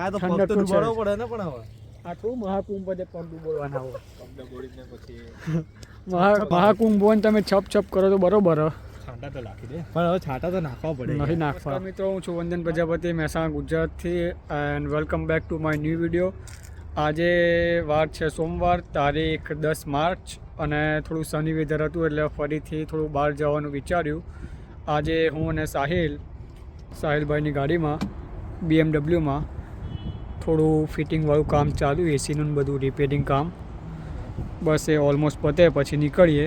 આ તો પગ તો ડૂબાડવો પડે ને પણ હવે આટલું મહાકુંભ બધે પગ ડૂબાડવાના હો પગ ડૂબાડીને પછી મહાકુંભ બોન તમે છપ છપ કરો તો બરોબર છાંટા તો નાખી દે પણ હવે છાંટા તો નાખવા પડે નહીં નાખવા. મિત્રો હું છું વંદન પ્રજાપતિ મહેસાણા ગુજરાતથી and welcome back to my new video. આજે વાર છે સોમવાર તારીખ 10 માર્ચ અને થોડું સની વેધર હતું એટલે ફરીથી થોડું બહાર જવાનું વિચાર્યું. આજે હું અને સાહિલભાઈની ગાડીમાં BMW થોડું ફિટિંગવાળું કામ ચાલુ, એસીનું બધું રિપેરિંગ કામ. બસ એ ઓલમોસ્ટ પતે પછી નીકળીએ.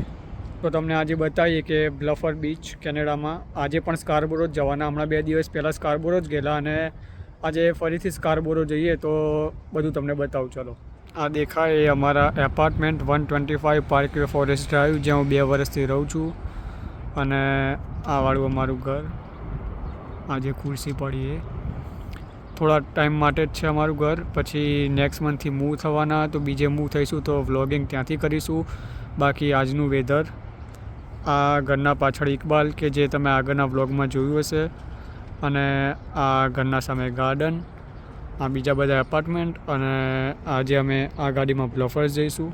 તો તમને આજે બતાવીએ કે બ્લફર બીચ કેનેડામાં આજે પણ સ્કારબોરો જ જવાના. હમણાં 2 દિવસ પહેલાં સ્કારબોરો જ ગયેલા અને આજે ફરીથી સ્કારબોરો જઈએ તો બધું તમને બતાવું. ચલો, આ દેખાય એ અમારા એપાર્ટમેન્ટ 125 પાર્કવે ફોરેસ્ટ ડ્રાઈવ જ્યાં હું 2 વર્ષથી રહું છું. અને આ વાળું અમારું ઘર. આજે ખુરશી પડી એ થોડા ટાઈમ માટે જ છે અમારું ઘર. પછી નેક્સ્ટ મંથથી મૂવ થવાના, તો બીજે મૂવ થઈશું તો વ્લોગિંગ ત્યાંથી કરીશું. બાકી આજનું વેધર. આ ઘરના પાછળ ઇકબાલ કે જે તમે આગળના વ્લોગમાં જોયું હશે, અને આ ઘરના સામે ગાર્ડન, આ બીજા બધા એપાર્ટમેન્ટ. અને આજે અમે આ ગાડીમાં બ્લફર્સ જઈશું.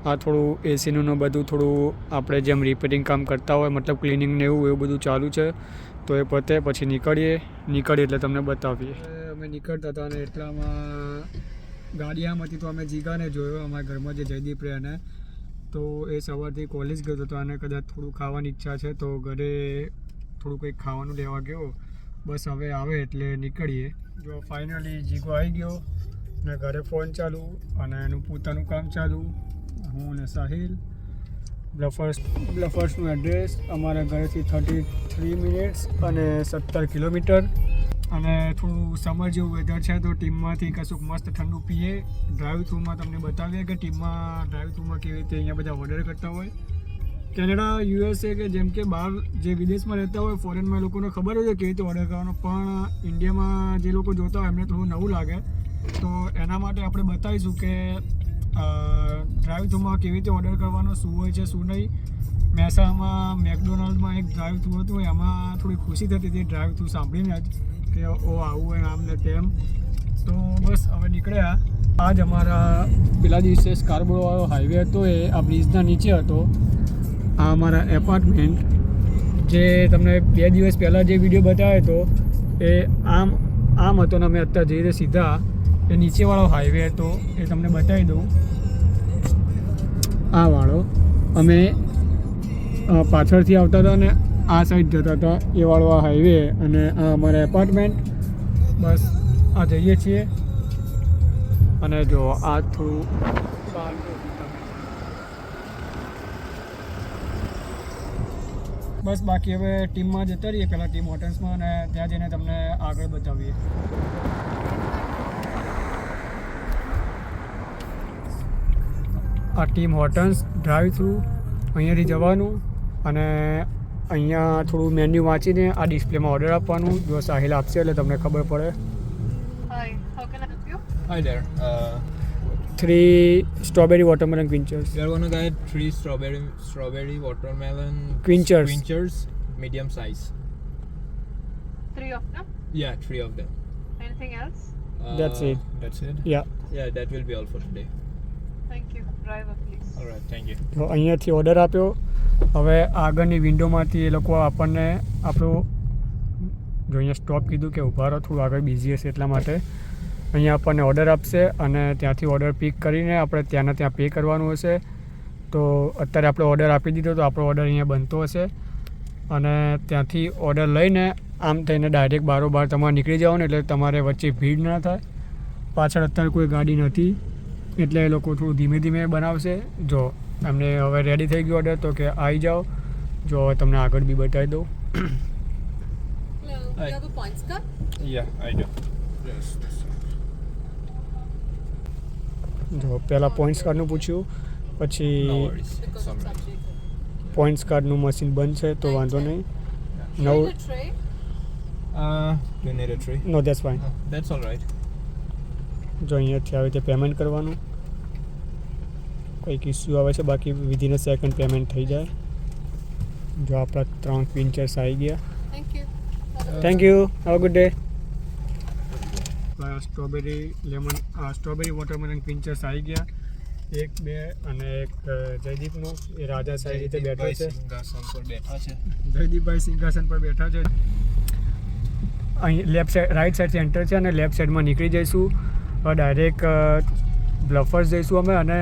આ થોડું એસીનું બધું થોડું આપણે જેમ રિપેરિંગ કામ કરતા હોય, મતલબ ક્લિનિંગ ને એવું બધું ચાલુ છે. તો એ પતે પછી નીકળીએ એટલે તમને બતાવીએ. અમે નીકળતા હતા અને એટલામાં ગાડી આમ હતી તો અમે જીગાને જોયો, અમારા ઘરમાં જે જયદીપ રહે ને. તો એ સવારથી કોલેજ ગયો હતો અને કદાચ થોડું ખાવાની ઈચ્છા છે તો ઘરે થોડું કંઈક ખાવાનું લેવા ગયો. બસ હવે આવે એટલે નીકળીએ. જો ફાઇનલી જીગો આવી ગયો ને ઘરે ફોન ચાલુ અને એનું પોતાનું કામ ચાલુ. હું અને સાહિલ. બ્લફર્સનું એડ્રેસ અમારા ઘરેથી 33 મિનિટ્સ અને 17 કિલોમીટર. અને થોડું સમર જેવું વેધર છે તો ટીમમાંથી કશુંક મસ્ત ઠંડુ પીએ. ડ્રાઈવ થ્રુમાં તમને બતાવીએ કે ટીમમાં ડ્રાઈવ થ્રુમાં કેવી રીતે અહીંયા બધા ઓર્ડર કરતા હોય. કેનેડા, USA કે જેમ કે બહાર જે વિદેશમાં રહેતા હોય ફોરેનમાં લોકોને ખબર હોય કેવી રીતે ઓર્ડર કરવાનો, પણ ઇન્ડિયામાં જે લોકો જોતા હોય એમને થોડું નવું લાગે. તો એના માટે આપણે બતાવીશું કે ડ્રાઈવ થ્રુમાં કેવી રીતે ઓર્ડર કરવાનો, શું હોય છે શું નહીં. મહેસાણામાં મેકડોનાલ્ડમાં એક ડ્રાઈવ થ્રુ હતું, એમાં થોડી ખુશી થતી હતી ડ્રાઈવ થ્રુ સાંભળીને જ કે ઓ આવું હોય આમ ને તેમ. તો બસ હવે નીકળ્યા. આજ અમારા પેલા દિવસે સ્કારબોરોવાળો હાઈવે હતો એ આ બ્રિજના નીચે હતો. આ અમારા એપાર્ટમેન્ટ જે તમને 2 દિવસ પહેલાં જે વિડીયો બતાવ્યો હતો એ આમ હતો ને અમે અત્યારે જઈ રહ્યા સીધા એ નીચેવાળો હાઈવે હતો એ તમને બતાવી દઉં. આ વાળો અમે પાછળથી આવતા હતા અને આ સાઈડ જતા હતા એ વાળો આ હાઈવે અને આ અમારા એપાર્ટમેન્ટ. બસ આ જઈએ છીએ. અને જો આ થોડું બસ બાકી હવે ટીમમાં જતા રહીએ પહેલાં ટીમ હોટલ્સમાં અને ત્યાં જઈને તમને આગળ બતાવીએ. આ ટીમ હોટલ્સ ડ્રાઈવ થ્રુ અહીંયાથી જવાનું અને અહીંયા થોડું મેન્યુ વાંચીને આ ડિસ્પ્લેમાં ઓર્ડર આપવાનું. જો સાહિલ આપશે એટલે તમને ખબર પડે. Hi there. 3 strawberry watermelon quenchers. We are gonna get 3 strawberry watermelon Quenchers. medium size. 3 of them? Yeah, 3 of them. Anything else? That's it. That's it. Yeah. Yeah, that will be all for today. Thank you. Driver, please. All right, thank you. તો અહીંયાથી order આપ્યો. હવે આગળની વિન્ડોમાંથી એ લોકો આપણને આપણું જો અહીંયા સ્ટોપ કીધું કે ઊભા રહો, થોડું આગળ બિઝી હશે એટલા માટે. અહીંયા આપણને ઓર્ડર આપશે અને ત્યાંથી ઓર્ડર પિક કરીને આપણે ત્યાંના ત્યાં પે કરવાનું હશે. તો અત્યારે આપણે ઓર્ડર આપી દીધો તો આપણો ઓર્ડર અહીંયા બનતો હશે અને ત્યાંથી ઓર્ડર લઈને આમ થઈને ડાયરેક્ટ બારોબાર તમારે નીકળી જવાનું એટલે તમારે વચ્ચે ભીડ ના થાય. પાછળ અત્યારે કોઈ ગાડી નથી એટલે એ લોકો થોડું ધીમે ધીમે બનાવશે. જો અમને હવે રેડી થઈ ગયો ઓર્ડર તો કે આવી જાઓ. જો હવે તમને આગળ બી બતાવી દઉં. Hello. Hi. You have a points card? Yeah, I do. Yes. જો પહેલાં પોઈન્ટ્સ કાર્ડનું પૂછ્યું, પછી No worries. Because It's all it's right. updated. Points કાર્ડનું મશીન બંધ છે તો વાંધો નહીં. You નવું need a tray? You need a tray? No that's fine. No, that's all right. જો અહીંયાથી આવી રીતે પેમેન્ટ કરવાનું. કંઈક ઇસ્યુ આવે છે બાકી વિધિન અ સેકન્ડ પેમેન્ટ થઈ જાય. જો આપણા 3 ક્વિન્ચર્સ આવી ગયા. Thank you. Thank you. Have a good day. Strawberry watermelon pinchers આવી ગયા 1 2 અને એક જયદીપનું એ રાજા સાહેબ રીતે બેઠો છે. સિંહાસન પર બેઠા છે. જયદીપભાઈ સિંહાસન પર બેઠા છે. અહીં લેફ્ટ સાઈડ રાઈટ સાઈડથી એન્ટર છે અને લેફ્ટ સાઈડમાં નીકળી જઈશું. ડાયરેક્ટ બ્લફર્સ જઈશું અમે. અને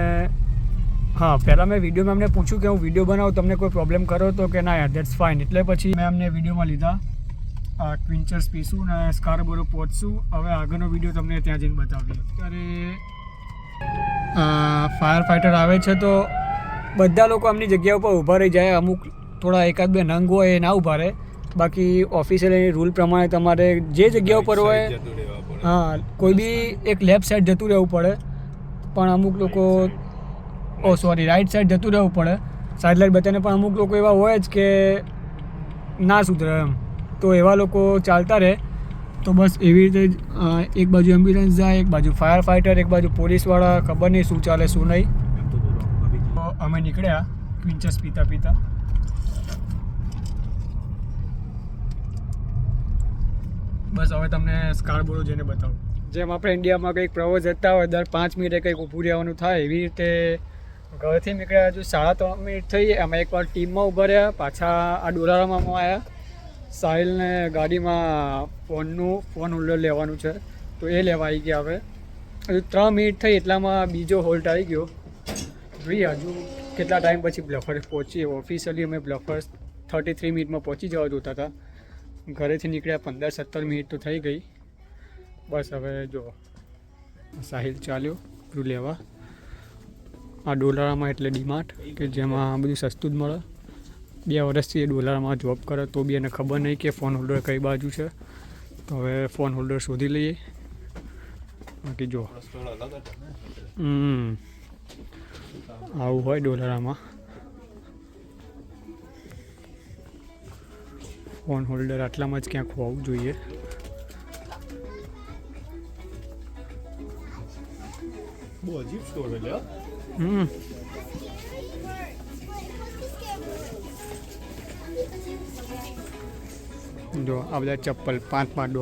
હા, પહેલાં મેં વિડીયોમાં એમને પૂછ્યું કે હું વિડીયો બનાવું, તમને કોઈ પ્રોબ્લેમ કરો તો કે ના યાર ધેટ્સ ફાઇન. એટલે પછી મેં અમને વિડીયોમાં લીધા. ક્વિન્ચર્સ પીશું ને સ્કારબોરો પહોંચશું. હવે આગળનો વિડીયો તમને ત્યાં જઈને બતાવીએ. અત્યારે ફાયર ફાઇટર આવે છે તો બધા લોકો એમની જગ્યા ઉપર ઊભા રહી જાય. અમુક થોડા એકાદ બે નંગ હોય એ ના ઊભા રહે. બાકી ઓફિશિયલી રૂલ પ્રમાણે તમારે જે જગ્યા ઉપર હોય હા કોઈ બી એક લેફ્ટ સાઈડ જતું રહેવું પડે. પણ અમુક લોકો રાઈટ સાઈડ જતું રહેવું પડે સાઈડ લાઈટ બતાવીને. પણ અમુક લોકો એવા હોય જ કે ના સુધરે એમ, તો એવા લોકો ચાલતા રહે. તો બસ એવી રીતે જ એક બાજુ એમ્બ્યુલન્સ જાય, એક બાજુ ફાયર ફાઇટર, એક બાજુ પોલીસવાળા. ખબર નહીં શું ચાલે શું નહીં. તો અમે નીકળ્યા ક્વિન્ચર્સ પીતા પીતા. બસ હવે તમને સ્કારબોરો જઈને બતાવું. જેમ આપણે ઇન્ડિયામાં કંઈક પ્રવાસ જતા હોય દર 5 મિનિટે કંઈક ઊભું રહેવાનું થાય, એવી રીતે ઘરથી નીકળ્યા હજુ 3.5 મિનિટ થઈ. અમે એકવાર ટીમમાં ઊભા રહ્યા, પાછા આ ડોલારામાં આવ્યા. સાહિલને ગાડીમાં ફોન હોલ્ડર લેવાનું છે તો એ લેવા આવી ગયા. હવે હજુ 3 મિનિટ થઈ એટલામાં બીજો હોલ્ટ આવી ગયો. જોઈએ હજુ કેટલા ટાઈમ પછી બ્લફર્સ પહોંચીએ. ઓફિશિયલી અમે બ્લફર્સ 33 મિનિટમાં પહોંચી જવા જોતા હતા. ઘરેથી નીકળ્યા 15-17 મિનિટ તો થઈ ગઈ. બસ હવે જો સાહિલ ચાલ્યો પેલું લેવા. આ ડોલારામાં એટલે ડીમાર્ટ કે જેમાં બધું સસ્તું જ મળે. 2 વર્ષથી એ ડોલારમાં જોબ કરે તો બી એને ખબર નહીં કે ફોન હોલ્ડર કઈ બાજુ છે. તો હવે ફોન હોલ્ડર શોધી લઈએ. બાકી જો આવું હોય ડોલારામાં. ફોન હોલ્ડર આટલામાં જ ક્યાંક હોવું જોઈએ. બહુ અજીબ સ્ટોર છે લ્યા. જો આ બધા ચપ્પલ $5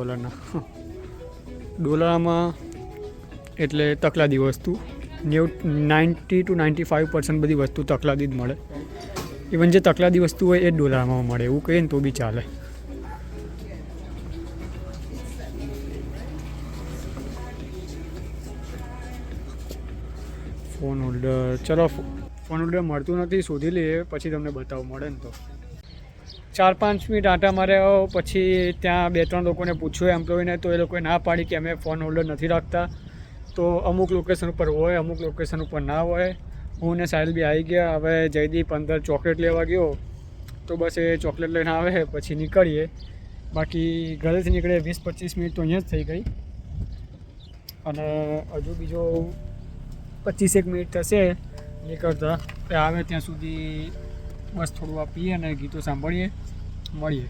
ડોલરમાં એટલે તકલાદી વસ્તુ. 90 to 95% બધી વસ્તુ તકલાદી જ મળે. ઇવન જે તકલાદી વસ્તુ હોય એ ડોલરમાં મળે એવું કહીએ ને તો બી ચાલે. ફોન હોલ્ડર ચલો ફોન હોલ્ડર મળતું નથી, શોધી લઈએ પછી તમને બતાવું મળે ને તો. 4-5 મિનિટ આંટા માર્યા પછી ત્યાં 2-3 લોકોને પૂછ્યું એમ્પ્લોયને તો એ લોકોએ ના પાડી કે અમે ફોન હોલ્ડર નથી રાખતા. તો અમુક લોકેશન ઉપર હોય, અમુક લોકેશન ઉપર ના હોય. હું ને સાહિલ બી આવી ગયા. હવે જયદીપ અંદર ચોકલેટ લેવા ગયો તો બસ એ ચોકલેટ લઈને આવે પછી નીકળીએ. બાકી ઘરેથી નીકળે 20-25 મિનિટ તો અહીંયા જ થઈ ગઈ. અને હજુ બીજો 25 મિનિટ થશે નીકળતા. આવે ત્યાં સુધી બસ થોડું આ પીએ અને ગીતો સાંભળીએ. મળીએ.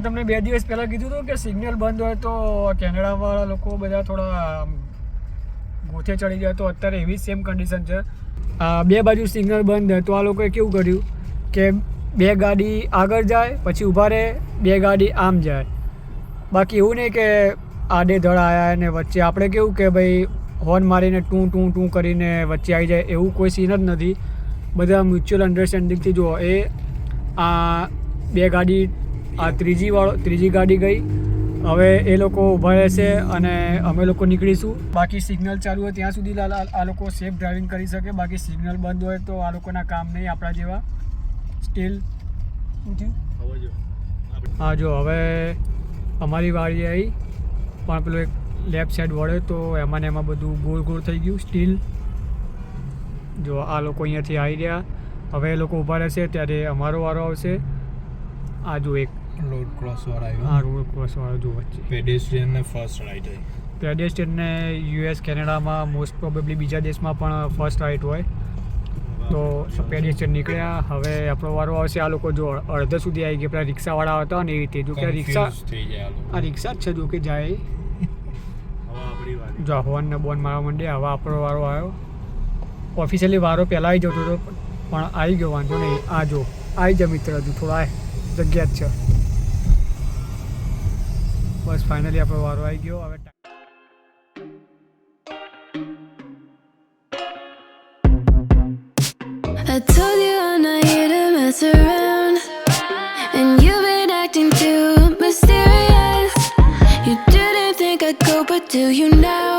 તમને 2 દિવસ પહેલાં કીધું હતું કે સિગ્નલ બંધ હોય તો કેનેડાવાળા લોકો બધા થોડા ગોથે ચડી જાય. તો અત્યારે એવી સેમ કન્ડિશન છે. 2 બાજુ સિગ્નલ બંધ તો આ લોકોએ કેવું કર્યું કે 2 ગાડી આગળ જાય પછી ઊભા રહે, 2 ગાડી આમ જાય. બાકી એવું નહીં કે આડે ધડ આવ્યા ને વચ્ચે આપણે કેવું કે ભાઈ હોર્ન મારીને ટું કરીને વચ્ચે આવી જાય, એવું કોઈ સીન જ નથી. બધા મ્યુચ્યુઅલ અન્ડરસ્ટેન્ડિંગથી જુઓ. એ આ 2 ગાડી આ ત્રીજી ગાડી ગઈ. હવે એ લોકો ઊભા રહેશે અને અમે લોકો નીકળીશું. બાકી સિગ્નલ ચાલુ હોય ત્યાં સુધી આ લોકો સેફ ડ્રાઇવિંગ કરી શકે. બાકી સિગ્નલ બંધ હોય તો આ લોકોના કામ નહીં આપણા જેવા. સ્ટીલ હા જો હવે અમારી વાળી આવી પણ પેલું એક લેફ્ટ સાઈડ વળે તો એમાં ને એમાં બધું ગોળ થઈ ગયું સ્ટીલ. જો આ લોકો અહીંયાથી આવી રહ્યા. હવે એ લોકો ઊભા રહેશે ત્યારે અમારો વારો આવશે. આ જો એક રોડ ક્રોસ વાળા આવ્યો. હા રોડ ક્રોસ વાળો જો વચ્ચે પેડેસ્ટ્રિયન ને ફર્સ્ટ રાઈટ હોય. પેડેસ્ટ્રિયનને US કેનેડામાં મોસ્ટ પ્રોબેબલી બીજા દેશમાં પણ ફર્સ્ટ રાઈટ હોય. તો પેડેસ્ટ્રિયન નીકળ્યા. હવે આપણો વારો આવશે. આ લોકો જો અડધા સુધી આવી ગયા. પેલા રિક્ષાવાળા હતા ને એ રીતે જો કે રિક્ષા આ રિક્ષા જ છે જો કે જાય. જો હોર્ન ને બોન મારવા માંડ્યા. હવે આપણો વારો આવ્યો. ઓફિશિયલી વારો પહેલાં આવી જતો હતો પણ આવી ગયો, વાંધો નહીં. આ જો આવી જા મિત્ર, હજુ થોડા જગ્યા જ છે. બસ ફાઇનલી આપણો વારો આવી ગયો. હવે I told you I'm not here to mess around, and you've been acting too mysterious. You didn't think I'd go, but do you now?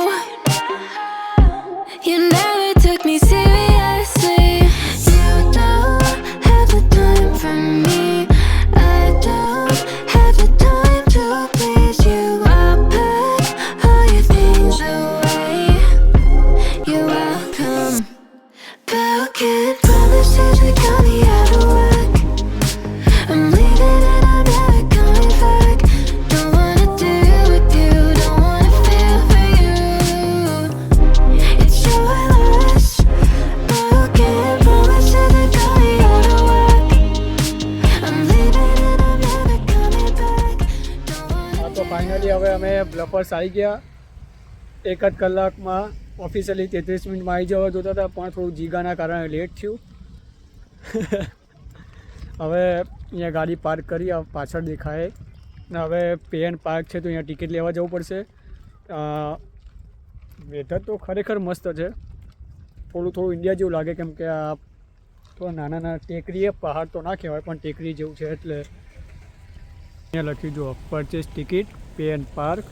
You never took me seriously. You don't have the time for me. I don't have the time to please you. I'll pack all your things away. You're welcome. Broken promises that got me out of work. I'm leaving and I'm never coming back. Don't wanna deal with you, don't wanna feel for you. It's your loss. Broken promises that got me out of work. I'm leaving and I'm never coming back. Don't wanna હા તો finally હવે અમે બ્લફર્સ આવી ગયા. એક જ કલાકમાં officially 33 મિનિટમાં આવી જવા જોતા હતા, પણ થોડું જીગાના કારણે લેટ થયું. હવે અહીંયા ગાડી પાર્ક કરી, આ પાછળ દેખાય ને હવે પે એન્ડ પાર્ક છે તો અહીંયા ટિકિટ લેવા જવું પડશે. વેધર તો ખરેખર મસ્ત છે, થોડું થોડું ઇન્ડિયા જેવું લાગે, કેમ કે આ થોડા નાના નાના ટેકરી, પહાડ તો ના કહેવાય પણ ટેકરી જેવું છે. એટલે અહીંયા લખ્યું જો purchase ticket pay and park.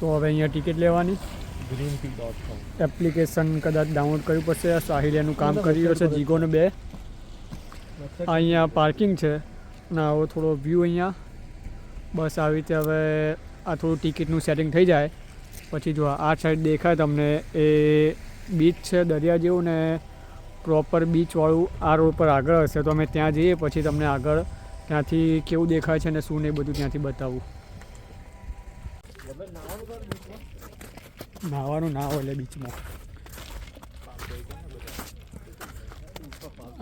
તો હવે અહીંયા ટિકિટ લેવાની. greenfield.com એપ્લિકેશન કદાચ ડાઉનલોડ કરવી પડશે. સાહિલ એનું કામ કરી રહ્યો છે, જીગોને બે. અહીંયા પાર્કિંગ છે અને આવો થોડો વ્યૂ અહીંયા. બસ આવી રીતે હવે આ થોડું ટિકિટનું સેટિંગ થઈ જાય પછી જો આ સાઈડ દેખાય તમને એ બીચ છે દરિયા જેવું, ને પ્રોપર બીચવાળું આ રોડ પર આગળ હશે. તો અમે ત્યાં જઈએ પછી તમને આગળ ત્યાંથી કેવું દેખાય છે ને શું ને એ બધું ત્યાંથી બતાવું. નાવાનું ના હોય એટલે બીચમાં.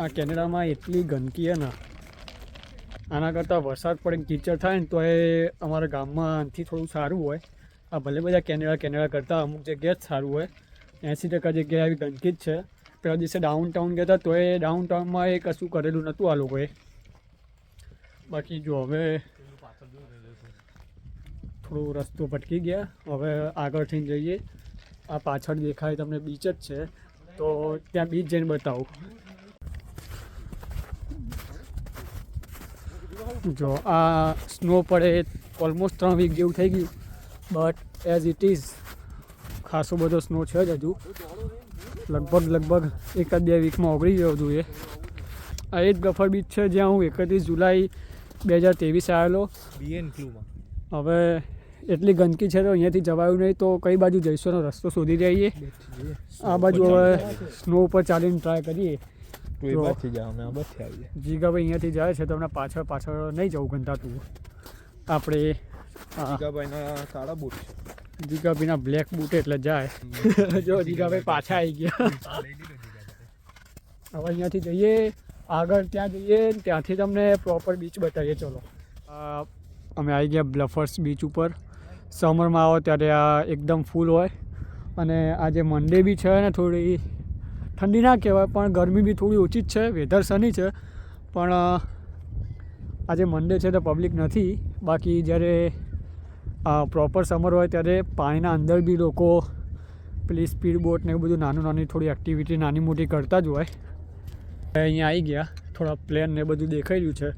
આ કેનેડામાં એટલી ગંદકી છે ને, આના કરતાં વરસાદ પડે કીચડ થાય ને તો એ અમારા ગામમાં આનાથી થોડું સારું હોય. આ ભલે બધા કેનેડા કરતાં અમુક જગ્યાએ જ સારું હોય. 80% જગ્યાએ આવી ગંદકી જ છે. પેલા દિવસે ડાઉનટાઉન ગયા હતા તો એ ડાઉનટાઉનમાં એ કશું કરેલું નહોતું આ લોકોએ. બાકી જો હવે થોડો રસ્તો ભટકી ગયા, હવે આગળ થઈને જઈએ. આ પાછળ દેખાય તમને બીચ જ છે, તો ત્યાં બીચ જઈને બતાવું. જો આ સ્નો પડે ઓલમોસ્ટ 3 વીક જેવું થઈ ગયું, બટ એઝ ઇટ ઇઝ ખાસો બધો સ્નો છે જ હજુ. લગભગ 1-2 વીકમાં ઓગળી જવું જોઈએ. આ એ જ ગફર બીચ છે જ્યાં હું 31 જુલાઈ 2023 આવેલો. હવે એટલી ગંદકી છે તો અહીંયાથી જવાયું નહીં, તો કઈ બાજુ જઈશોનો રસ્તો શોધી જઈએ. આ બાજુ હવે સ્નો ઉપર ચાલીને ટ્રાય કરીએ. જીગાભાઈ અહીંયાથી જાય છે, તમને પાછળ નહીં જવું ગંધાતું. આપણે જીગાભાઈના બ્લેક બૂટ એટલે જાય. જો જીગાભાઈ પાછા આવી ગયા. હવે અહીંયાથી જઈએ આગળ, ત્યાં જઈએ ત્યાંથી તમને પ્રોપર બીચ બતાવીએ. ચલો અમે આવી ગયા બ્લફર્સ બીચ ઉપર. સમરમાં આવો ત્યારે આ એકદમ ફૂલ હોય, અને આજે મંડે બી છે ને થોડી ઠંડી ના કહેવાય પણ ગરમી બી થોડી ઓછી જ છે. વેધર સની છે પણ આજે મંડે છે તો પબ્લિક નથી. બાકી જ્યારે પ્રોપર સમર હોય ત્યારે પાણીના અંદર બી લોકો પેલી સ્પીડ બોટ ને એવું બધું નાની થોડી એક્ટિવિટી નાની મોટી કરતા જ હોય. અહીંયા આવી ગયા, થોડા પ્લેન ને બધું દેખાઈ રહ્યું છે.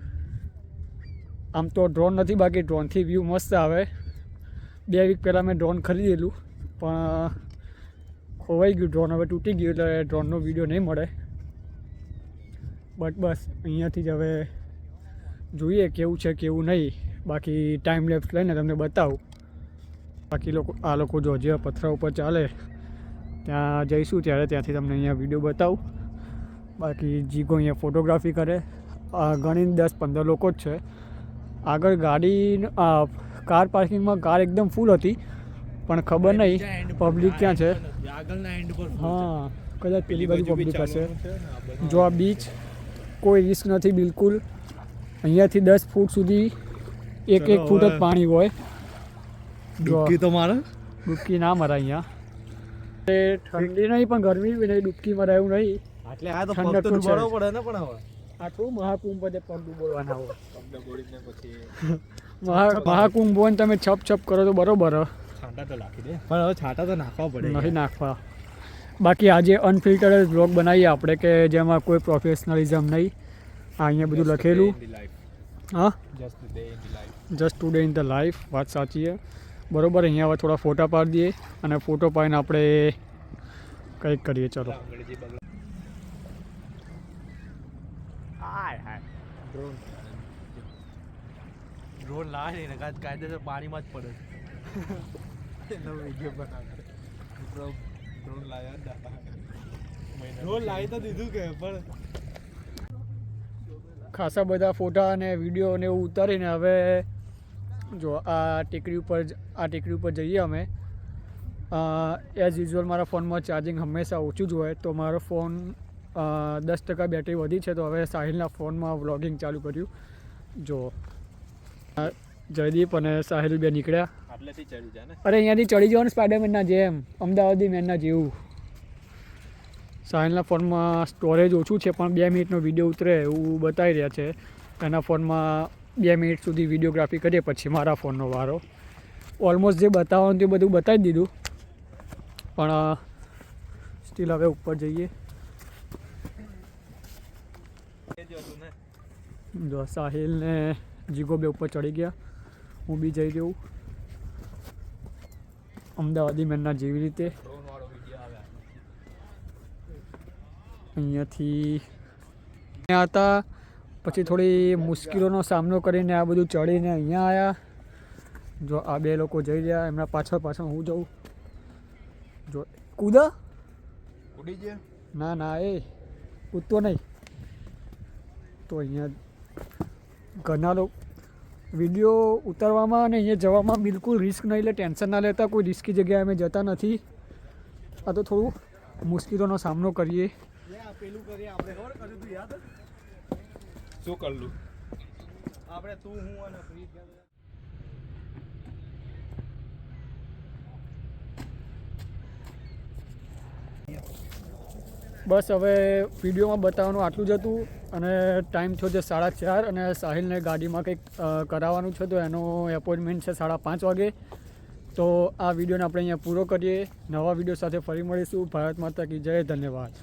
આમ તો ડ્રોન નથી, બાકી ડ્રોનથી વ્યૂ મસ્ત આવે. 2 વીક પહેલાં મેં ડ્રોન ખરીદેલું પણ ખોવાઈ ગયું ડ્રોન, હવે તૂટી ગયું એટલે ડ્રોનનો વિડીયો નહીં મળે. બટ બસ અહીંયાથી જ હવે જોઈએ કેવું છે કેવું નહીં. બાકી ટાઈમ લેપ્સ લઈને તમને બતાવું. બાકી આ લોકો જો જે પથરા ઉપર ચાલે ત્યાં જઈશું ત્યારે ત્યાંથી તમને અહીંયા વિડીયો બતાવું. બાકી જીગો અહીંયા ફોટોગ્રાફી કરે. ગણીને 10-15 લોકો જ છે. આગળ ગાડી કાર પાર્કિંગમાં કાર એકદમ ફૂલ હતી, પણ ખબર નહીં પબ્લિક ક્યાં છે. હા કદાચ પેલી બાજુ પબ્લિક હશે. જો આ બીચ કોઈ રિસ્ક નથી બિલકુલ. અહીંયાથી 10 ફૂટ સુધી 1 ફૂટ જ પાણી હોય. ડૂબકી તો મારે ડૂબકી ના મરાય અહીંયા. ઠંડી નહીં પણ ગરમી બી નહીં, ડૂબકી મરાય એવું નહીં. એટલે આ તો ઠંડક તો પડે ને. પણ હવે આ થોડું મહાકુંભ બધે પગ ડૂબોવાના હોય. મહાકુંભ હોય તમે છપ કરો તો બરોબર. છાટા તો નાખી દે પણ હવે છાટા તો નાખવા પડે નથી નાખવા. બાકી આજે અનફિલ્ટર્ડ બ્લોગ બનાવીએ આપણે કે જેમાં કોઈ પ્રોફેશનલિઝમ નહીં. અહીંયા બધું લખેલું. હા, just today in the life. વાત સાચી છે, બરોબર. અહીંયા હવે થોડા ફોટા પાડી દઈએ અને ફોટો પાડીને આપણે કંઈક કરીએ. ચલો. ડ્રોન લાવે ને કાયદેસર પાણીમાં જ પડે એનો વિડીયો બનાવે. ડ્રોન લાવી તો દીધું કે પણ ખાસા બધા ફોટા અને વિડીયો ને એવું ઉતારીને હવે જો આ ટેકરી ઉપર જઈએ અમે. એઝ યુઝ્યુઅલ મારા ફોનમાં ચાર્જિંગ હંમેશા ઓછું જ હોય, તો મારો ફોન 10% બેટરી વધી છે, તો હવે સાહિલના ફોનમાં વ્લોગિંગ ચાલુ કર્યું. જો જયદીપ અને સાહિલ બે નીકળ્યા. આટલેથી ચડી જાય ને. અરે અહીંયાથી ચડી જવાનું સ્પાઈડરમેનના જેમ, અમદાવાદી મેનના જેવું. સાહિલના ફોનમાં સ્ટોરેજ ઓછું છે પણ 2 મિનિટનો વિડીયો ઉતરે એવું બતાવી રહ્યા છે. એના ફોનમાં 2 મિનિટ સુધી વિડીયોગ્રાફી કરીએ પછી મારા ફોનનો વારો. ઓલમોસ્ટ જે બતાવવાનું તે બધું બતાવી દીધું, પણ સ્ટીલ હવે ઉપર જઈએ. જો સાહિલ ને જીગો બે ઉપર ચડી ગયા, હું બી જઈ રહ્યું અમદાવાદી મેનના જેવી રીતે. અહીંયાથી હતા પછી થોડી મુશ્કેલીનો સામનો કરીને આ બધું ચડીને અહીંયા આવ્યા. જો આ બે લોકો જઈ રહ્યા, એમના પાછળ હું જઉં. જો કૂદા ઉડી ગયા? ના એ કૂદતો નહીં. તો અહીંયા ઘણા લોકો વિડીયો ઉતારવામાં અને અહીંયા જવામાં બિલકુલ રિસ્ક નહીં લે, ટેન્શન ના લેતા. કોઈ રિસ્કી જગ્યાએ અમે જતા નથી. આ તો થોડું મુશ્કેલીનો સામનો કરીએ. પેલું કરીએ આપણે. ખબર કર્યું તું યાદ? શું કરલું? આપણે તું હું અને પ્રીત બસ હવે વિડીયોમાં બતાવવાનું આટલું જ હતું. અને ટાઈમ થયો છે 4:30 અને સાહિલને ગાડીમાં કંઈક કરાવવાનું છે, તો એનો એપોઇન્ટમેન્ટ છે 5:30 વાગે. તો આ વિડીયોને આપણે અહીંયા પૂરો કરીએ. નવા વિડીયો સાથે ફરી મળીશું. ભારત માતા કી જય. ધન્યવાદ.